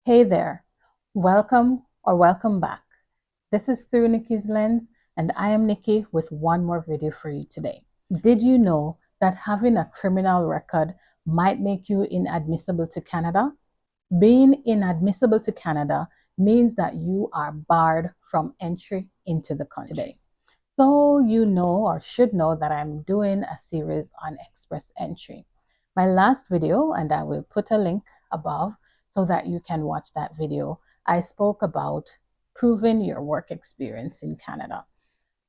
Hey there, welcome back. This is Through Nikki's Lens, and I am Nikki with one more video for you today. Did you know that having a criminal record might make you inadmissible to Canada? Being inadmissible to Canada means that you are barred from entry into the country. So you know or should know that I'm doing a series on express entry. My last video, and I will put a link above so that you can watch that video, I spoke about proving your work experience in Canada.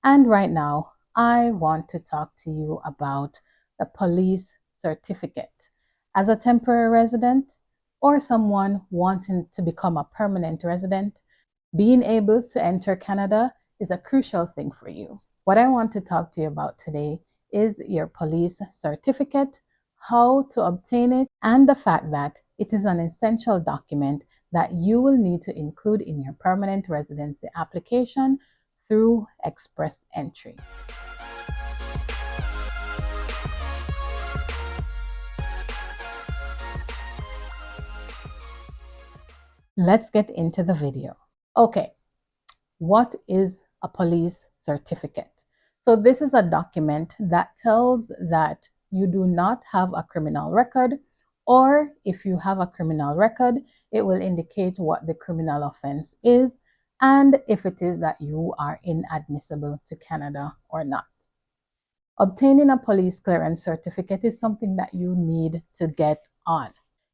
And right now, I want to talk to you about a police certificate. As a temporary resident or someone wanting to become a permanent resident, being able to enter Canada is a crucial thing for you. What I want to talk to you about today is your police certificate, how to obtain it, and the fact that it is an essential document that you will need to include in your permanent residency application through express entry. Let's get into the video. Okay, what is a police certificate? So this is a document that tells that you do not have a criminal record, or if you have a criminal record, it will indicate what the criminal offense is and if it is that you are inadmissible to Canada or not. Obtaining a police clearance certificate is something that you need to get on.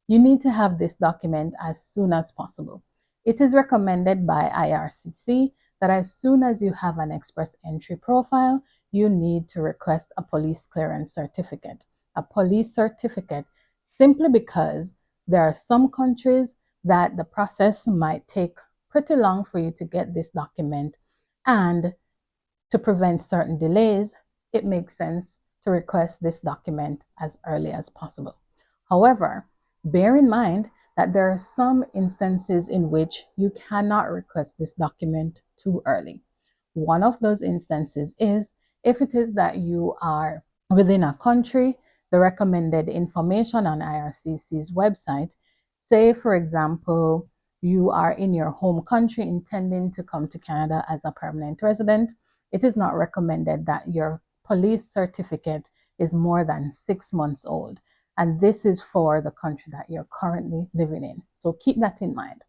You need to have this document as soon as possible. It is recommended by IRCC that as soon as you have an express entry profile, you need to request a police clearance certificate. A police certificate simply because there are some countries that the process might take pretty long for you to get this document, and to prevent certain delays, it makes sense to request this document as early as possible. However, bear in mind that there are some instances in which you cannot request this document too early. One of those instances is if it is that you are within a country, the recommended information on IRCC's website, say, for example, you are in your home country intending to come to Canada as a permanent resident, it is not recommended that your police certificate is more than 6 months old. And this is for the country that you're currently living in. So keep that in mind.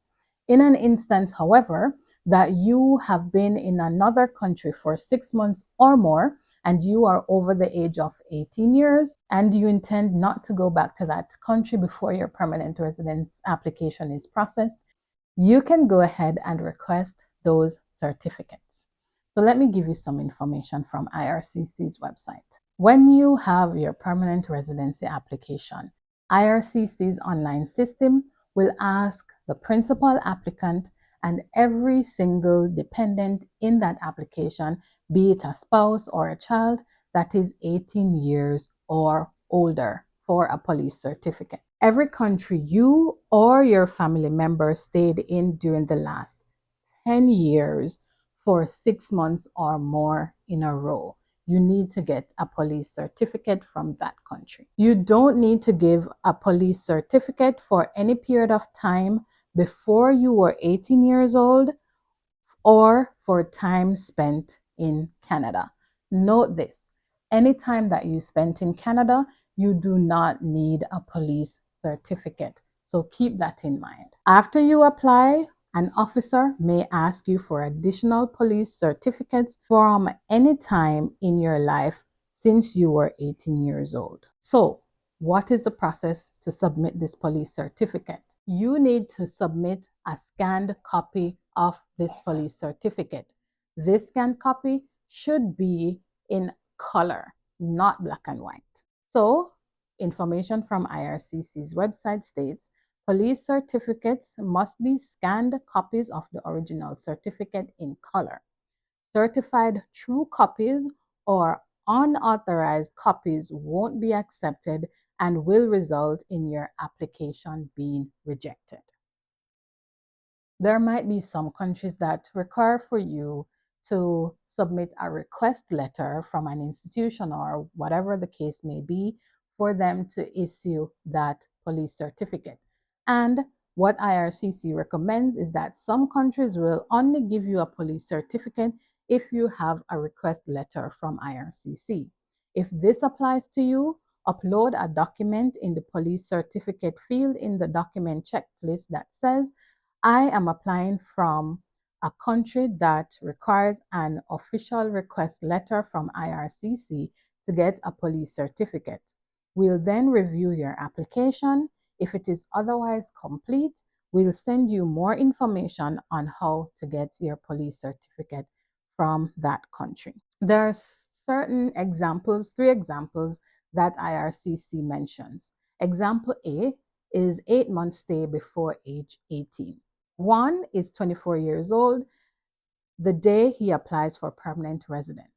In an instance, however, that you have been in another country for 6 months or more, and you are over the age of 18 years, and you intend not to go back to that country before your permanent residence application is processed, you can go ahead and request those certificates. So let me give you some information from IRCC's website. When you have your permanent residency application, IRCC's online system will ask the principal applicant and every single dependent in that application, be it a spouse or a child, that is 18 years or older for a police certificate. Every country you or your family member stayed in during the last 10 years for 6 months or more in a row, you need to get a police certificate from that country. You don't need to give a police certificate for any period of time before you were 18 years old or for time spent in Canada. Note this, any time that you spent in Canada, you do not need a police certificate. So keep that in mind. After you apply, an officer may ask you for additional police certificates from any time in your life since you were 18 years old. So, what is the process to submit this police certificate? You need to submit a scanned copy of this police certificate. This scanned copy should be in color, not black and white. So, information from IRCC's website states police certificates must be scanned copies of the original certificate in color. Certified true copies or unauthorized copies won't be accepted and will result in your application being rejected. There might be some countries that require for you to submit a request letter from an institution or whatever the case may be for them to issue that police certificate. And what IRCC recommends is that some countries will only give you a police certificate if you have a request letter from IRCC. If this applies to you, upload a document in the police certificate field in the document checklist that says, I am applying from a country that requires an official request letter from IRCC to get a police certificate. We'll then review your application. If it is otherwise complete, we'll send you more information on how to get your police certificate from that country. There are certain examples, 3 examples that IRCC mentions. Example A is 8 months stay before age 18. One is 24 years old the day he applies for permanent residence.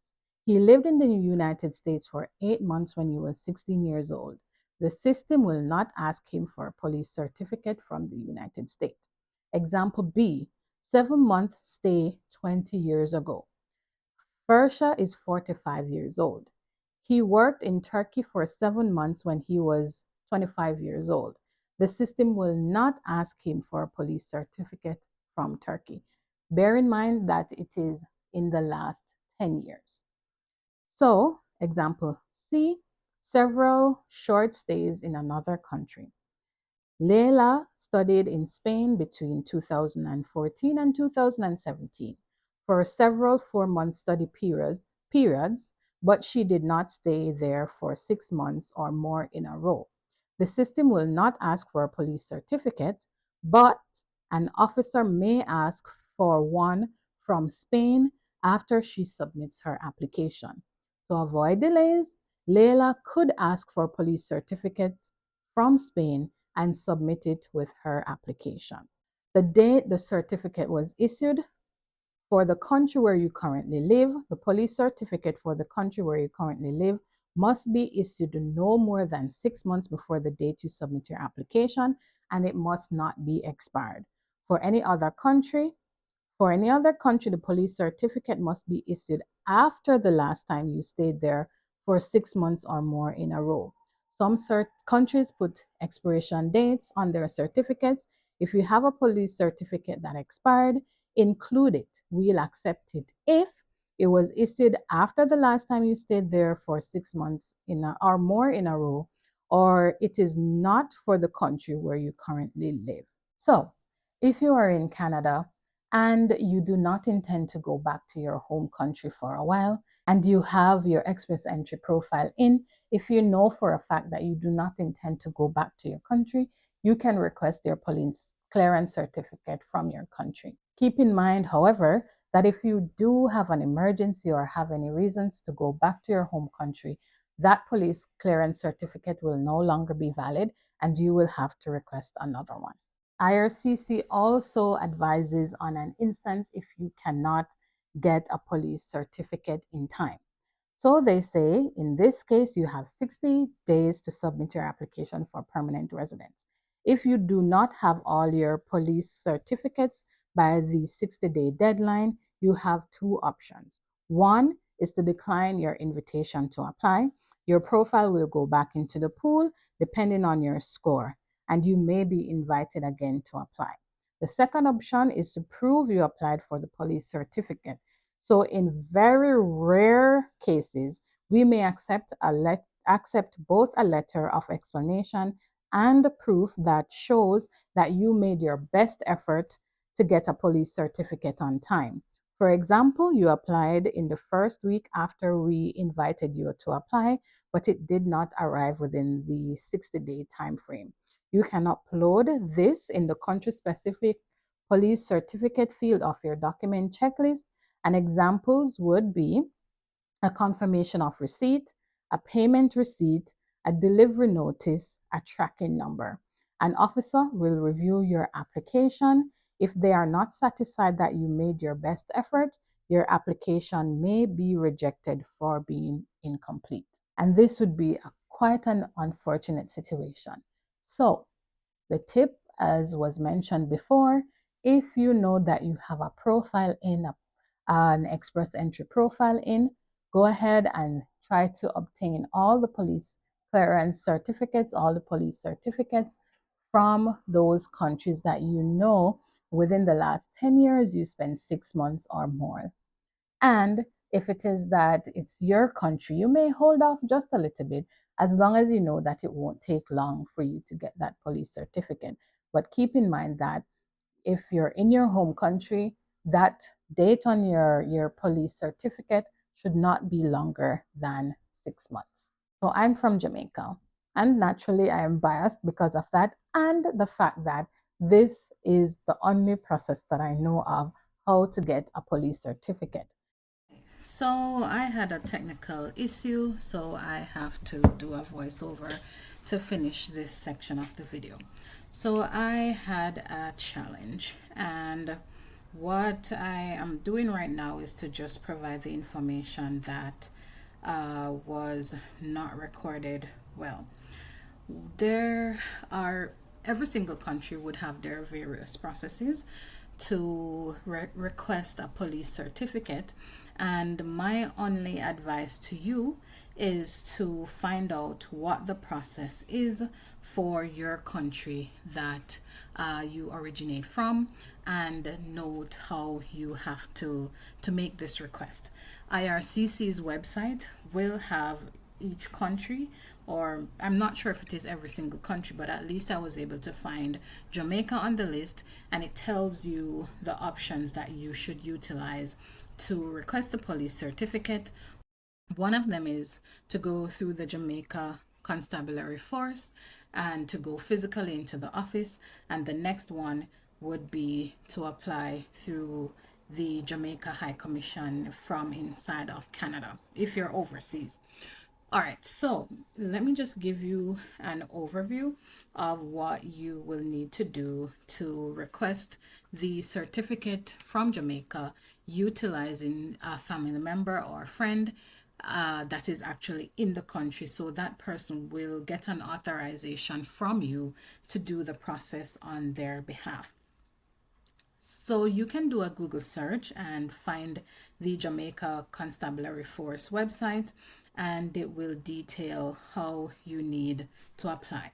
He lived in the United States for 8 months when he was 16 years old. The system will not ask him for a police certificate from the United States. Example B, 7 month stay 20 years ago. Fersha is 45 years old. He worked in Turkey for 7 months when he was 25 years old. The system will not ask him for a police certificate from Turkey. Bear in mind that it is in the last 10 years. So, example C, several short stays in another country. Leila studied in Spain between 2014 and 2017 for several 4 month study periods, but she did not stay there for 6 months or more in a row. The system will not ask for a police certificate, but an officer may ask for one from Spain after she submits her application. To avoid delays, Leila could ask for a police certificate from Spain and submit it with her application. The date the certificate was issued for the country where you currently live, the police certificate for the country where you currently live must be issued no more than 6 months before the date you submit your application, and it must not be expired. For any other country, the police certificate must be issued after the last time you stayed there for 6 months or more in a row. Some countries put expiration dates on their certificates. If you have a police certificate that expired, include it. We'll accept it if it was issued after the last time you stayed there for 6 months or more in a row, or it is not for the country where you currently live. So, if you are in Canada and you do not intend to go back to your home country for a while, and you have your express entry profile in, if you know for a fact that you do not intend to go back to your country, you can request your police clearance certificate from your country. Keep in mind, however, that if you do have an emergency or have any reasons to go back to your home country, that police clearance certificate will no longer be valid and you will have to request another one. IRCC also advises on an instance if you cannot get a police certificate in time. So they say, in this case, you have 60 days to submit your application for permanent residence. If you do not have all your police certificates by the 60-day deadline, you have 2 options. One is to decline your invitation to apply. Your profile will go back into the pool depending on your score, and you may be invited again to apply. The second option is to prove you applied for the police certificate. So in very rare cases, we may accept both a letter of explanation and proof that shows that you made your best effort to get a police certificate on time. For example, you applied in the first week after we invited you to apply, but it did not arrive within the 60-day time frame. You can upload this in the country-specific police certificate field of your document checklist, and examples would be a confirmation of receipt, a payment receipt, a delivery notice, a tracking number. An officer will review your application. If they are not satisfied that you made your best effort, your application may be rejected for being incomplete. And this would be quite an unfortunate situation. So, the tip, as was mentioned before, if you know that you have a profile in, an express entry profile in, go ahead and try to obtain all the police clearance certificates, all the police certificates from those countries that you know within the last 10 years you spend 6 months or more. And if it is that it's your country, you may hold off just a little bit as long as you know that it won't take long for you to get that police certificate. But keep in mind that if you're in your home country, that date on your police certificate should not be longer than 6 months. So I'm from Jamaica, and naturally I am biased because of that and the fact that this is the only process that I know of how to get a police certificate. So I had a technical issue, so I have to do a voiceover to finish this section of the video. So I had a challenge, and what I am doing right now is to just provide the information that was not recorded well. There are Every single country would have their various processes to request a police certificate, and my only advice to you is to find out what the process is for your country that you originate from, and note how you have to make this request. IRCC's website will have each country, or I'm not sure if it is every single country, but at least I was able to find Jamaica on the list, and it tells you the options that you should utilize to request a police certificate. One of them is to go through the Jamaica Constabulary Force and to go physically into the office, and the next one would be to apply through the Jamaica High Commission from inside of Canada if you're overseas. All right, so let me just give you an overview of what you will need to do to request the certificate from Jamaica utilizing a family member or a friend that is actually in the country. So that person will get an authorization from you to do the process on their behalf. So you can do a Google search and find the Jamaica Constabulary Force website, and it will detail how you need to apply.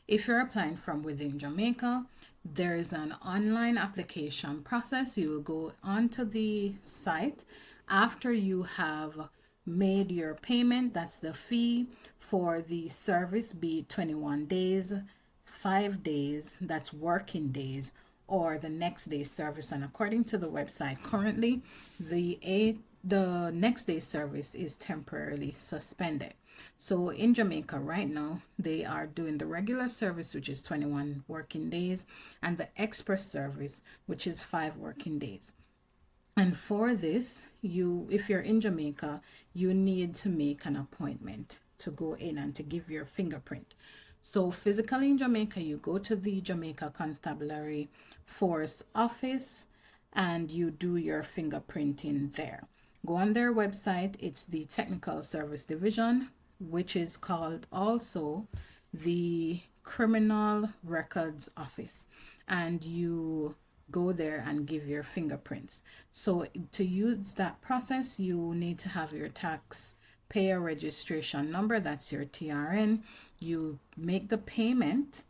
If you're applying from within Jamaica, there is an online application process. You will go onto the site after you have made your payment. That's the fee for the service, be it 21 days, 5 days, that's working days, or the next day service. And according to the website, currently the next day service is temporarily suspended. So in Jamaica right now, they are doing the regular service, which is 21 working days, and the express service, which is 5 working days. And for this, if you're in Jamaica, you need to make an appointment to go in and to give your fingerprint. So physically in Jamaica, you go to the Jamaica Constabulary Force office and you do your fingerprinting there. Go on their website. It's the Technical Service Division, which is called also the Criminal Records Office, and you go there and give your fingerprints. So to use that process, you need to have your taxpayer registration number, that's your TRN. You make the payment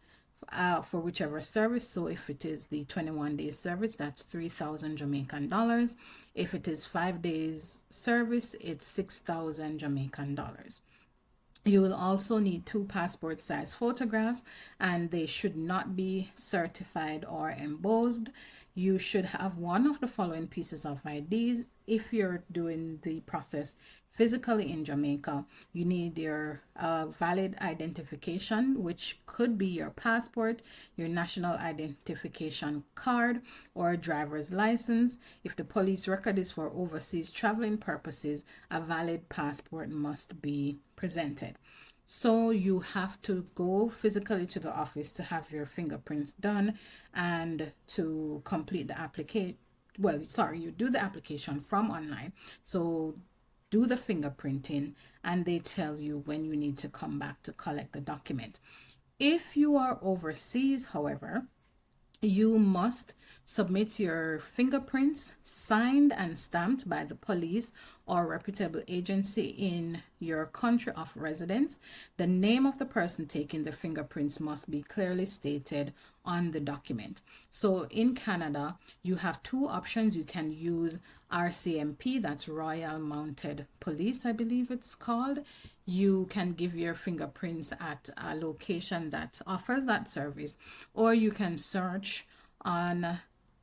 for whichever service. So if it is the 21 day service, that's 3,000 Jamaican dollars. If it is 5 days service, it's 6,000 Jamaican dollars. You will also need 2 passport size photographs, and they should not be certified or embossed. You should have one of the following pieces of IDs. If you're doing the process physically in Jamaica, you need your valid identification, which could be your passport, your national identification card, or a driver's license. If the police record is for overseas traveling purposes, a valid passport must be presented. So you have to go physically to the office to have your fingerprints done and to complete the application. Well, sorry, you do the application from online. So do the fingerprinting, and they tell you when you need to come back to collect the document. If you are overseas, however, you must submit your fingerprints signed and stamped by the police or reputable agency in your country of residence. The name of the person taking the fingerprints must be clearly stated on the document. So in Canada, you have two options. You can use RCMP, that's Royal Mounted Police, I believe it's called. You can give your fingerprints at a location that offers that service, or you can search on,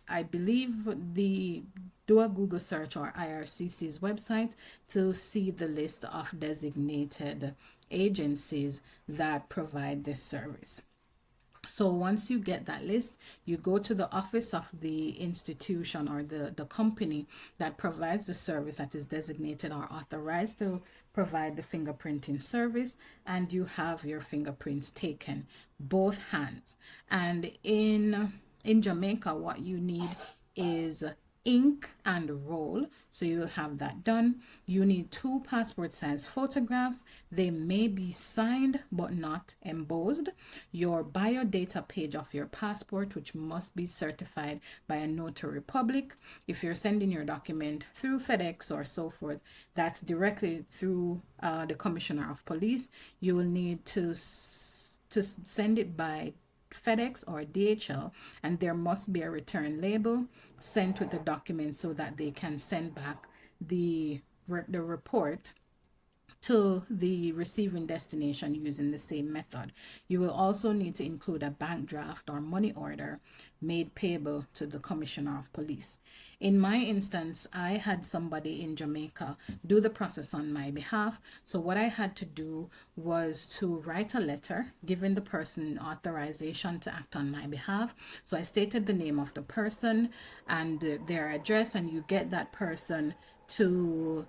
I believe, do a Google search or IRCC's website to see the list of designated agencies that provide this service. So once you get that list, you go to the office of the institution or the company that provides the service that is designated or authorized to provide the fingerprinting service, and you have your fingerprints taken, both hands. And in Jamaica, what you need is ink and roll, so you will have that done. You need 2 passport size photographs. They may be signed but not embossed. Your biodata page of your passport, which must be certified by a notary public. If you're sending your document through FedEx or so forth, that's directly through the Commissioner of Police. You will need to send it by FedEx or DHL, and there must be a return label sent with the document so that they can send back the report to the receiving destination using the same method. You will also need to include a bank draft or money order made payable to the Commissioner of Police. In my instance, I had somebody in Jamaica do the process on my behalf. So what I had to do was to write a letter giving the person authorization to act on my behalf. So I stated the name of the person and their address, and you get that person to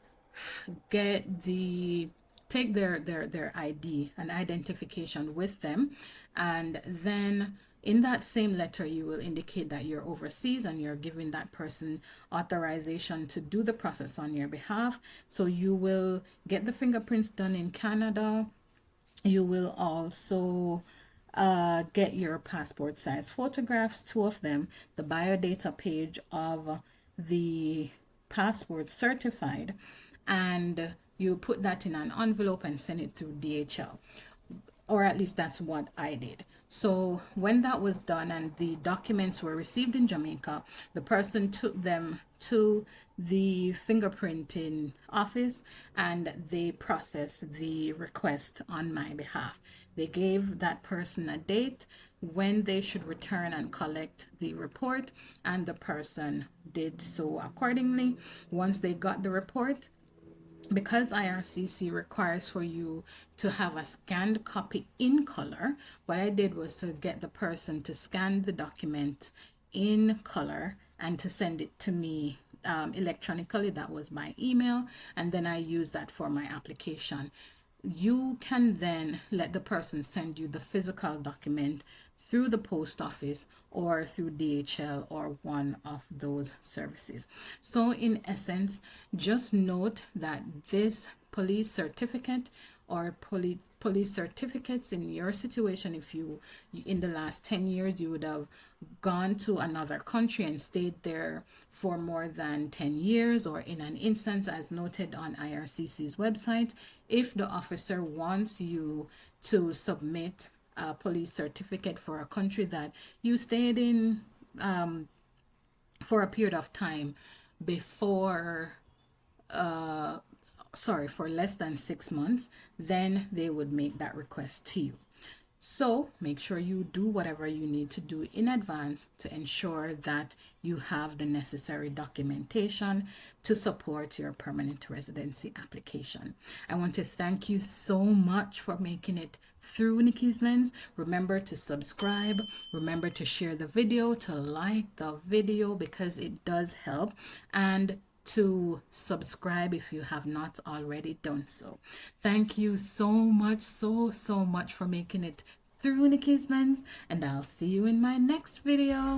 take their ID and identification with them, and then in that same letter you will indicate that you're overseas and you're giving that person authorization to do the process on your behalf. So you will get the fingerprints done in Canada. You will also get your passport size photographs, 2 of them, the biodata page of the passport certified, and you put that in an envelope and send it through DHL, or at least that's what I did. So when that was done and the documents were received in Jamaica, the person took them to the fingerprinting office and they processed the request on my behalf. They gave that person a date when they should return and collect the report, and the person did so accordingly. Once they got the report, because IRCC requires for you to have a scanned copy in color, what I did was to get the person to scan the document in color and to send it to me electronically. That was by email, and then I used that for my application. You can then let the person send you the physical document through the post office or through DHL or one of those services. So in essence, just note that this police certificate or police certificates in your situation, if you in the last 10 years you would have gone to another country and stayed there for more than 10 years, or in an instance as noted on IRCC's website, if the officer wants you to submit a police certificate for a country that you stayed in for a period of time before for less than 6 months, then they would make that request to you. So make sure you do whatever you need to do in advance to ensure that you have the necessary documentation to support your permanent residency application. I want to thank you so much for making it through Nikki's Lens. Remember to subscribe, remember to share the video, to like the video because it does help, and to subscribe if you have not already done so. Thank you so much, so much for making it through Nikki's Lens, and I'll see you in my next video.